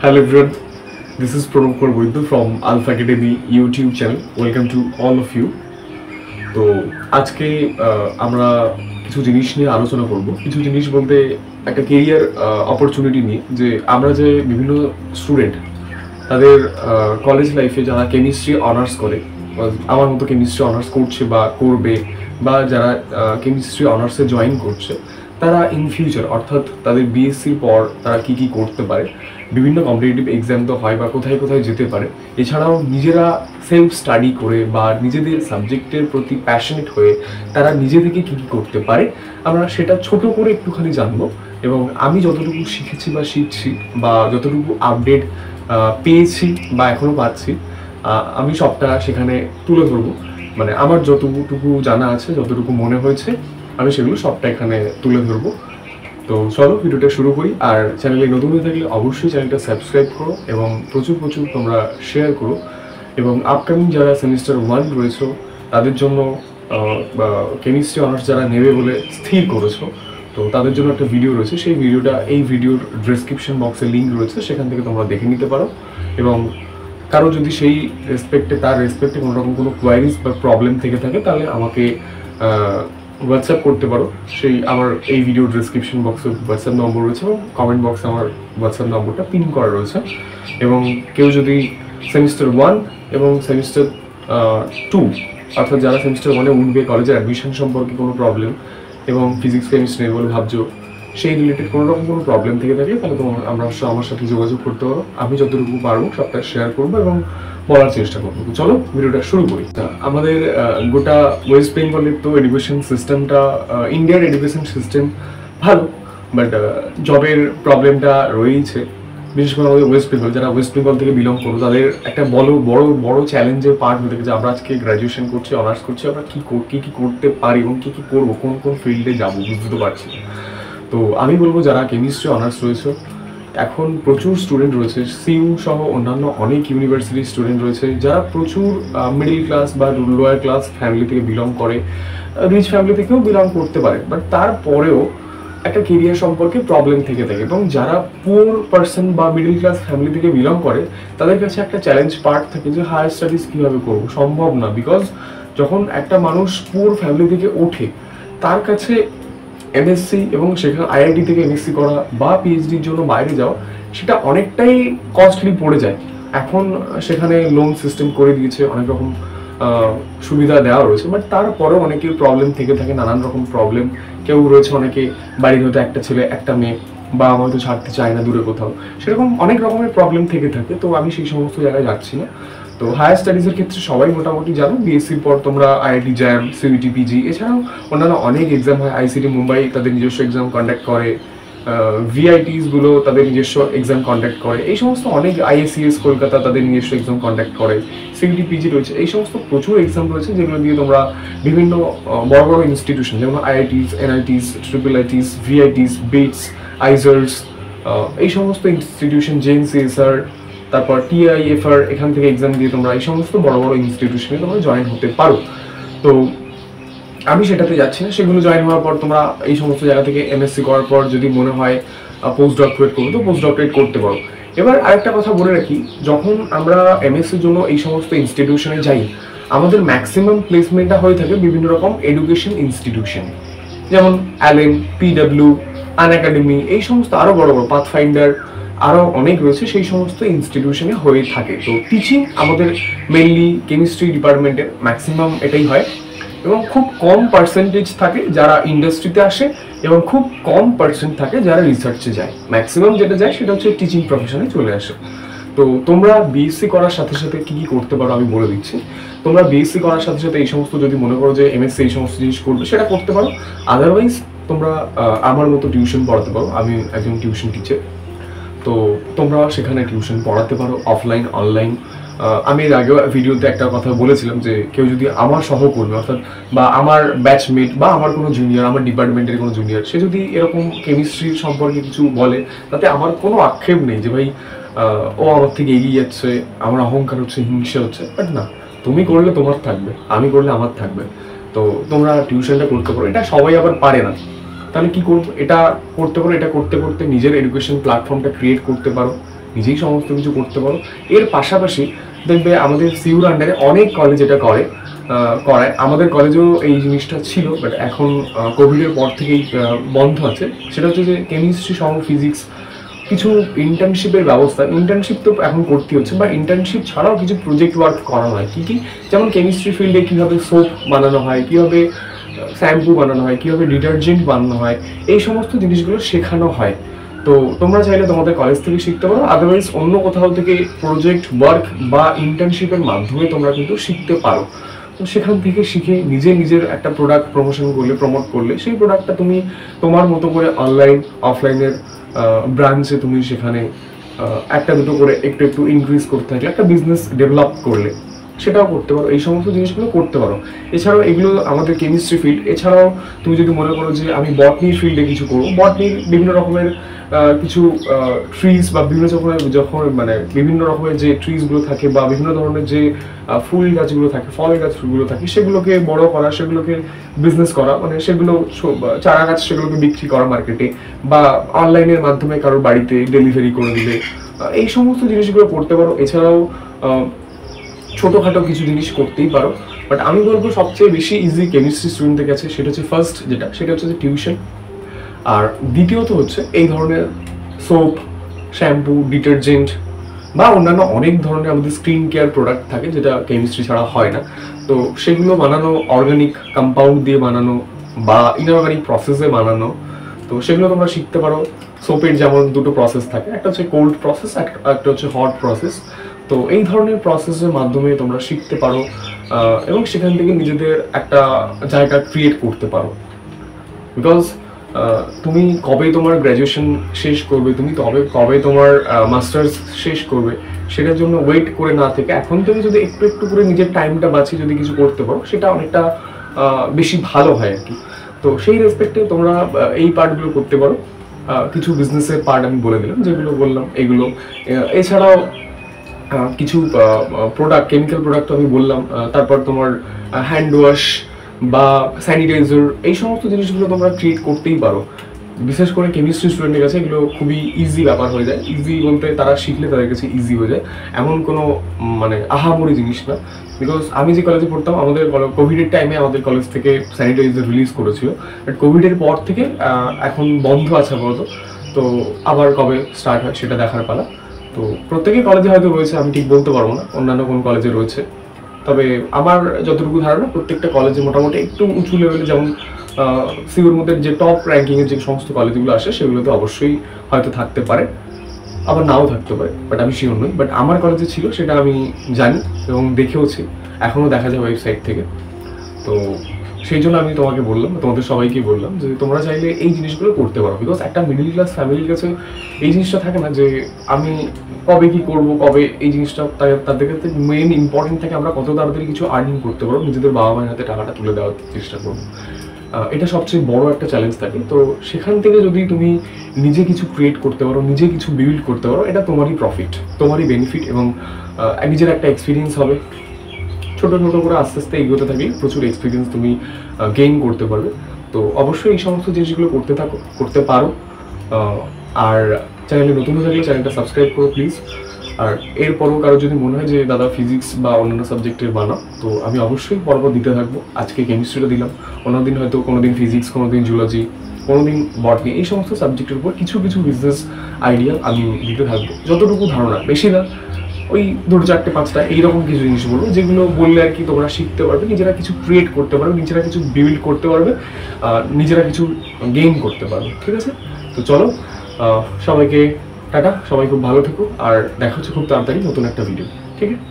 Hello everyone, this is Pranamkar Boidu from Alpha Academy YouTube channel. Welcome to all of you. তো আজকে আমরা কিছু জিনিস নিয়ে আলোচনা করব। কিছু জিনিস বলতে একটা কেরিয়ার অপরচুনিটি নিয়ে, যে আমরা যে বিভিন্ন স্টুডেন্ট তাদের কলেজ লাইফে যারা কেমিস্ট্রি অনার্স করে, আমার মতো কেমিস্ট্রি অনার্স করছে বা করবে, বা যারা কেমিস্ট্রি অনার্সে জয়েন করছে, তারা ইন ফিউচার অর্থাৎ তাদের বিএসসির পর তারা কি কি করতে পারে, বিভিন্ন কম্পিটিটিভ এক্সাম তো হয় বা কোথায় কোথায় যেতে পারে, এছাড়াও নিজেরা সেলফ স্টাডি করে বা নিজেদের সাবজেক্টের প্রতি প্যাশনেট হয়ে তারা নিজে থেকে কী কী করতে পারে, আমরা সেটা ছোট করে একটুখানি জানবো। এবং আমি যতটুকু শিখেছি বা শিখছি বা যতটুকু আপডেট পেয়েছি বা এখনও পাচ্ছি, আমি সবটা সেখানে তুলে ধরবো। মানে আমার যতটুকু জানা আছে, যতটুকু মনে হয়েছে, আমি সেগুলো সবটা এখানে তুলে ধরবো। তো চলো ভিডিওটা শুরু করি। আর চ্যানেলে নতুন হয়ে থাকলে অবশ্যই চ্যানেলটা সাবস্ক্রাইব করো এবং প্রচুর তোমরা শেয়ার করো। এবং আপকামিং যারা সেমিস্টার 1 রয়েছে তাদের জন্য কেমিস্ট্রি অনার্স যারা নেবে বলে স্থির করেছো, তো তাদের জন্য একটা ভিডিও রয়েছে। সেই ভিডিওটা এই ভিডিওর ডেসক্রিপশন বক্সে লিঙ্ক রয়েছে, সেখান থেকে তোমরা দেখে নিতে পারো। এবং কারো যদি সেই তার রেসপেক্টে কোনোরকম কোনো কোয়ারিজ বা প্রবলেম থেকে থাকে, তাহলে আমাকে হোয়াটসঅ্যাপ করতে পারো। সেই আমার এই ভিডিও ডেসক্রিপশন বক্সে হোয়াটসঅ্যাপ নম্বর রয়েছে এবং কমেন্ট বক্সে আমার হোয়াটসঅ্যাপ নম্বরটা পিন করা রয়েছে। এবং কেউ যদি সেমিস্টার 1 এবং সেমিস্টার 2 অর্থাৎ যারা সেমিস্টার 1-এ উঠবে, কলেজের অ্যাডমিশন সম্পর্কে কোনো প্রবলেম এবং ফিজিক্স কেমিস্ট্রি নেবে বলে ভাবছো, সেই রিলেটেড কোনোরকম কোনো প্রবলেম থেকে থাকে, তাহলে আমরা আমার সাথে যোগাযোগ করতে পারো। আমি যতটুকু পারবো সবটা শেয়ার করবো এবং বলার চেষ্টা করবো। তো চলো ভিডিওটা শুরু করি। আমাদের গোটা ওয়েস্ট বেঙ্গলের তো এডুকেশন সিস্টেমটা, ইন্ডিয়ার এডুকেশন সিস্টেম ভালো, বাট জবের প্রবলেমটা রয়েছে। বিশেষ করে আমাদের ওয়েস্ট বেঙ্গল, যারা ওয়েস্ট বেঙ্গল থেকে বিলং করবো, তাদের একটা বড় চ্যালেঞ্জের পার্ট হয়ে থাকে যে আমরা আজকে গ্র্যাজুয়েশন করছি, অনার্স করছি, আমরা কী করতে পারি এবং কী করবো, কোন ফিল্ডে যাবো বুঝতে পারছি। তো আমি বলবো যারা কেমিস্ট্রি অনার্স রয়েছে, এখন প্রচুর স্টুডেন্ট রয়েছে, সিইউ সহ অন্যান্য অনেক ইউনিভার্সিটির স্টুডেন্ট রয়েছে যারা প্রচুর মিডল ক্লাস বা লোয়ার ক্লাস ফ্যামিলি থেকে বিলং করে, রিচ ফ্যামিলি থেকেও বিলং করতে পারে, বাট তারপরেও একটা কেরিয়ার সম্পর্কে প্রবলেম থেকে থাকে। এবং যারা পুয়ার পার্সন বা মিডল ক্লাস ফ্যামিলি থেকে বিলং করে, তাদের কাছে একটা চ্যালেঞ্জ পার্ট থাকে যে হায়ার স্টাডিজ কীভাবে করবো, সম্ভব না। বিকজ যখন একটা মানুষ পুয়ার ফ্যামিলি থেকে ওঠে, তার কাছে এমএসসি এবং সেখানে আইআইটি থেকে এমএসসি করা বা পিএইচডির জন্য বাইরে যাওয়া, সেটা অনেকটাই কস্টলি পড়ে যায়। এখন সেখানে লোন সিস্টেম করে দিয়েছে, অনেক রকম সুবিধা দেওয়া রয়েছে, বাট তারপরেও অনেকের প্রবলেম থেকে থাকে, নানান রকম প্রবলেম। কেউ রয়েছে অনেকে বাড়ির হয়তো একটা ছেলে একটা মেয়ে, বা আমার হয়তো ছাড়তে চায় না দূরে কোথাও, সেরকম অনেক রকমের প্রবলেম থেকে থাকে। তো আমি সেই সমস্ত জায়গায় যাচ্ছি না। তো হায়ার স্টাডিজের ক্ষেত্রে সবাই মোটামুটি জানো, বিএসসির পর তোমরা আইআইটি জ্যাম, সিইটি, পিজি, এছাড়াও অন্যান্য অনেক এক্সাম হয়। আইসিটি মুম্বাই তাদের নিজস্ব এক্সাম কন্ডাক্ট করে, ভিআইটিসগুলো তাদের নিজস্ব এক্সাম কন্ডাক্ট করে, এই সমস্ত অনেক আইএসিএস কলকাতা তাদের নিজস্ব এক্সাম কন্ডাক্ট করে, সিইটি, পিজি রয়েছে, এই সমস্ত প্রচুর এক্সাম রয়েছে যেগুলো দিয়ে তোমরা বিভিন্ন বড় বড় ইনস্টিটিউশন যেমন আইআইটিস, এনআইটিস, ট্রিপল আইটিস, ভিআইটিস, বিটস, আইজার্স, এই সমস্ত ইনস্টিটিউশন, জেএনসিএসআর, তারপর টিআইএফআর, এখান থেকে এক্সাম দিয়ে তোমরা এই সমস্ত বড় বড় ইনস্টিটিউশনে তোমরা জয়েন হতে পারো। তো আমি সেটাতে যাচ্ছি না। সেগুলো জয়েন হওয়ার পর তোমরা এই সমস্ত জায়গা থেকে এমএসসি করার পর যদি মনে হয় পোস্ট ডক্টরেট করবো, তো পোস্ট ডক্টরেট করতে পারো। এবার আরেকটা কথা বলে রাখি, যখন আমরা এমএসসির জন্য এই সমস্ত ইনস্টিটিউশনে যাই, আমাদের ম্যাক্সিমাম প্লেসমেন্টটা হয়ে থাকে বিভিন্ন রকম এডুকেশন ইনস্টিটিউশনে, যেমন অ্যালেন, পিডব্লিউ, আনএকাডেমি, এই সমস্ত আরও বড় বড় পাথফাইন্ডার, আরও অনেক রয়েছে, সেই সমস্ত ইনস্টিটিউশনে হয়ে থাকে। তো টিচিং আমাদের মেনলি কেমিস্ট্রি ডিপার্টমেন্টের ম্যাক্সিমাম এটাই হয়, এবং খুব কম পার্সেন্টেজ থাকে যারা ইন্ডাস্ট্রিতে আসে, এবং খুব কম পার্সেন্ট থাকে যারা রিসার্চে যায়। ম্যাক্সিমাম যেটা যায় সেটা হচ্ছে টিচিং প্রফেশনে চলে আসে। তো তোমরা বিএসসি করার সাথে সাথে কী কী করতে পারো আমি বলে দিচ্ছি। তোমরা বিএসসি করার সাথে সাথে এই সমস্ত যদি মনে করো যে এমএসসি এই সমস্ত জিনিস করবে, সেটা করতে পারো। আদারওয়াইজ তোমরা আমার মতো টিউশন পড়াতে পারো। আমি একজন টিউশন টিচার, তো তোমরা সেখানে টিউশন পড়াতে পারো, অফলাইন, অনলাইন। আমি এর আগেও ভিডিওতে একটা কথা বলেছিলাম যে কেউ যদি আমার সহকর্মী অর্থাৎ বা আমার ব্যাচমেট বা আমার কোনো জুনিয়র, আমার ডিপার্টমেন্টের কোনো জুনিয়র, সে যদি এরকম কেমিস্ট্রির সম্পর্কে কিছু বলে, তাতে আমার কোনো আক্ষেপ নেই যে ভাই ও আমার থেকে এগিয়ে যাচ্ছে, আমার অহংকার হচ্ছে, হিংসা হচ্ছে। বাট না, তুমি করলে তোমার থাকবে, আমি করলে আমার থাকবে। তো তোমরা টিউশনটা করতে পারো। এটা সবাই আবার পারে না, তাহলে কি করবো? এটা করতে পারো। এটা করতে করতে নিজের এডুকেশন প্ল্যাটফর্মটা ক্রিয়েট করতে পারো, নিজেই সমস্ত কিছু করতে পারো। এর পাশাপাশি দেখবে আমাদের সিউর আন্ডারে অনেক কলেজ এটা করায়। আমাদের কলেজেও এই জিনিসটা ছিল, বাট এখন কোভিডের পর থেকেই বন্ধ আছে। সেটা হচ্ছে যে কেমিস্ট্রি সহ ফিজিক্স কিছু ইন্টার্নশিপের ব্যবস্থা। ইন্টার্নশিপ তো এখন করতে হচ্ছে, বা ইন্টার্নশিপ ছাড়াও কিছু প্রজেক্ট ওয়ার্ক করানো হয়। কি যেমন কেমিস্ট্রি ফিল্ডে কীভাবে সোপ বানানো হয়, কীভাবে শ্যাম্পু বানানো হয়, কীভাবে ডিটারজেন্ট বানানো হয়, এই সমস্ত জিনিসগুলো শেখানো হয়। তো তোমরা চাইলে তোমাদের কলেজ থেকে শিখতে পারো, আদারওয়াইজ অন্য কোথাও থেকে প্রজেক্ট ওয়ার্ক বা ইন্টার্নশিপের মাধ্যমে তোমরা কিন্তু শিখতে পারো। তো সেখান থেকে শিখে নিজের একটা প্রোডাক্ট প্রমোট করলে সেই প্রোডাক্টটা তুমি তোমার মতো করে অনলাইন অফলাইনের ব্রাঞ্চে তুমি সেখানে একটা দুটো করে একটু ইনক্রিজ করতে থাকলে, একটা বিজনেস ডেভেলপ করলে সেটাও করতে পারো। এই সমস্ত জিনিসগুলো করতে পারো। এছাড়াও এগুলো আমাদের কেমিস্ট্রি ফিল্ড। এছাড়াও তুমি যদি মনে করো যে আমি বটনির ফিল্ডে কিছু করবো, বটনির বিভিন্ন রকমের কিছু ট্রিজ বা বিভিন্ন রকমের যে ট্রিজগুলো থাকে বা বিভিন্ন ধরনের যে ফুল গাছগুলো থাকে, ফলের গাছগুলো থাকে, সেগুলোকে বড় করা, সেগুলোকে বিজনেস করা, মানে সেগুলো চারা গাছ, সেগুলোকে বিক্রি করা মার্কেটে, বা অনলাইনের মাধ্যমে কারোর বাড়িতে ডেলিভারি করে দিলে, এই সমস্ত জিনিসগুলো করতে পারো। এছাড়াও ছোটোখাটো কিছু জিনিস করতেই পারো। বাট আমি বলবো সবচেয়ে বেশি ইজি কেমিস্ট্রি স্টুডেন্টদের কাছে সেটা হচ্ছে ফার্স্ট সেটা হচ্ছে যে টিউশন। আর দ্বিতীয়ত হচ্ছে এই ধরনের সোপ, শ্যাম্পু, ডিটারজেন্ট বা অন্যান্য অনেক ধরনের আমাদের স্কিন কেয়ার প্রোডাক্ট থাকে যেটা কেমিস্ট্রি ছাড়া হয় না। তো সেগুলো বানানো অর্গানিক কম্পাউন্ড দিয়ে বানানো বা ইনঅর্গানিক প্রসেসে বানানো, তো সেগুলো তোমরা শিখতে পারো। সোপের যেমন দুটো প্রসেস থাকে, একটা হচ্ছে কোল্ড প্রসেস, একটা হচ্ছে হট প্রসেস। তো এই ধরনের প্রসেসের মাধ্যমে তোমরা শিখতে পারো এবং সেখান থেকে নিজেদের একটা জায়গা ক্রিয়েট করতে পারো। বিকজ তুমি কবে তোমার গ্র্যাজুয়েশন শেষ করবে, তুমি কবে তোমার মাস্টার্স শেষ করবে, সেটার জন্য ওয়েট করে না থেকে এখন থেকে যদি একটু করে নিজের টাইমটা বাঁচিয়ে যদি কিছু করতে পারো, সেটা অনেকটা বেশি ভালো হয় আর কি। তো সেই রেসপেক্টে তোমরা এই পার্টগুলো করতে পারো। কিছু বিজনেসের পার্ট আমি বলে দিলাম, যেগুলো বললাম এগুলো। এছাড়াও কিছু কেমিক্যাল প্রোডাক্ট আমি বললাম। তারপর তোমার হ্যান্ড ওয়াশ বা স্যানিটাইজার, এই সমস্ত জিনিসগুলো তোমরা ক্রিয়েট করতেই পারো। বিশেষ করে কেমিস্ট্রি স্টুডেন্টের কাছে এগুলো খুবই ইজি ব্যাপার হয়ে যায়। ইজি বলতে তারা শিখলে তাদের কাছে ইজি হয়ে যায়, এমন কোনো আহামরি জিনিস না। বিকজ আমি যে কলেজে পড়তাম, আমাদের কোভিডের টাইমে আমাদের কলেজ থেকে স্যানিটাইজার রিলিজ করেছিল, বাট কোভিডের পর থেকে এখন বন্ধ আছে আপাতত। তো আবার কবে স্টার্ট হয় সেটা দেখার পালা। তো প্রত্যেকেই কলেজে হয়তো রয়েছে, আমি ঠিক বলতে পারবো না অন্যান্য কোন কলেজে রয়েছে, তবে আমার যতটুকু ধারণা প্রত্যেকটা কলেজে মোটামুটি একটু উঁচু লেভেলে, যেমন সিউর মধ্যে যে টপ র্যাঙ্কিংয়ের যে সমস্ত কলেজগুলো আসে সেগুলোতে অবশ্যই হয়তো থাকতে পারে, আবার নাও থাকতে পারে, বাট আমি শিওর নই। বাট আমার কলেজে ছিল সেটা আমি জানি এবং দেখেওছি, এখনও দেখা যায় ওয়েবসাইট থেকে। তো সেই জন্য আমি তোমাকে বললাম, তোমাদের সবাইকে বললাম যে তোমরা চাইলে এই জিনিসগুলো করতে পারো। বিকজ একটা মিডল ক্লাস ফ্যামিলির কাছে এই জিনিসটা থাকে না যে আমি কবে কি করবো, কবে এই জিনিসটা, তাদের কাছে মেইন ইম্পর্টেন্ট থাকে আমরা কত তাড়াতাড়ি কিছু আর্নিং করতে পারবো, নিজেদের বাবা মায়ের হাতে টাকাটা তুলে দেওয়ার চেষ্টা করবো। এটা সবচেয়ে বড় একটা চ্যালেঞ্জ থাকে। তো সেখান থেকে যদি তুমি নিজে কিছু ক্রিয়েট করতে পারো, নিজে কিছু বিল্ড করতে পারো, এটা তোমারই প্রফিট, তোমারই বেনিফিট, এবং নিজের একটা এক্সপিরিয়েন্স হবে। ছোটো করে আস্তে আস্তে এগোতে থাকলে প্রচুর এক্সপিরিয়েন্স তুমি গেইন করতে পারবে। তো অবশ্যই এই সমস্ত জিনিসগুলো করতে পারো। আর চ্যানেলে নতুন হয়ে থাকলে চ্যানেলটা সাবস্ক্রাইব করো প্লিজ। আর এরপরও কারো যদি মনে হয় যে দাদা ফিজিক্স বা অন্যান্য সাবজেক্টের বানাও, তো আমি অবশ্যই পরপর দিতে থাকবো। আজকে কেমিস্ট্রিটা দিলাম, অন্যদিন হয়তো কোনোদিন ফিজিক্স, কোনোদিন জুলজি, কোনোদিন বটনি, এই সমস্ত সাবজেক্টের উপর কিছু বিজনেস আইডিয়া আমি দিতে থাকবো, যতটুকু ধারণা, বেশি না, ওই 2-4-5টা এইরকম কিছু জিনিস বলবো, যেগুলো বললে আর কি তোমরা শিখতে পারবে, নিজেরা কিছু ক্রিয়েট করতে পারবে, নিজেরা কিছু বিল্ড করতে পারবে, নিজেরা কিছু গেইন করতে পারবে। ঠিক আছে? তো চলো, সবাইকে টাটা, সবাই খুব ভালো থেকো, আর দেখা হচ্ছে খুব তাড়াতাড়ি নতুন একটা ভিডিও। ঠিক আছে?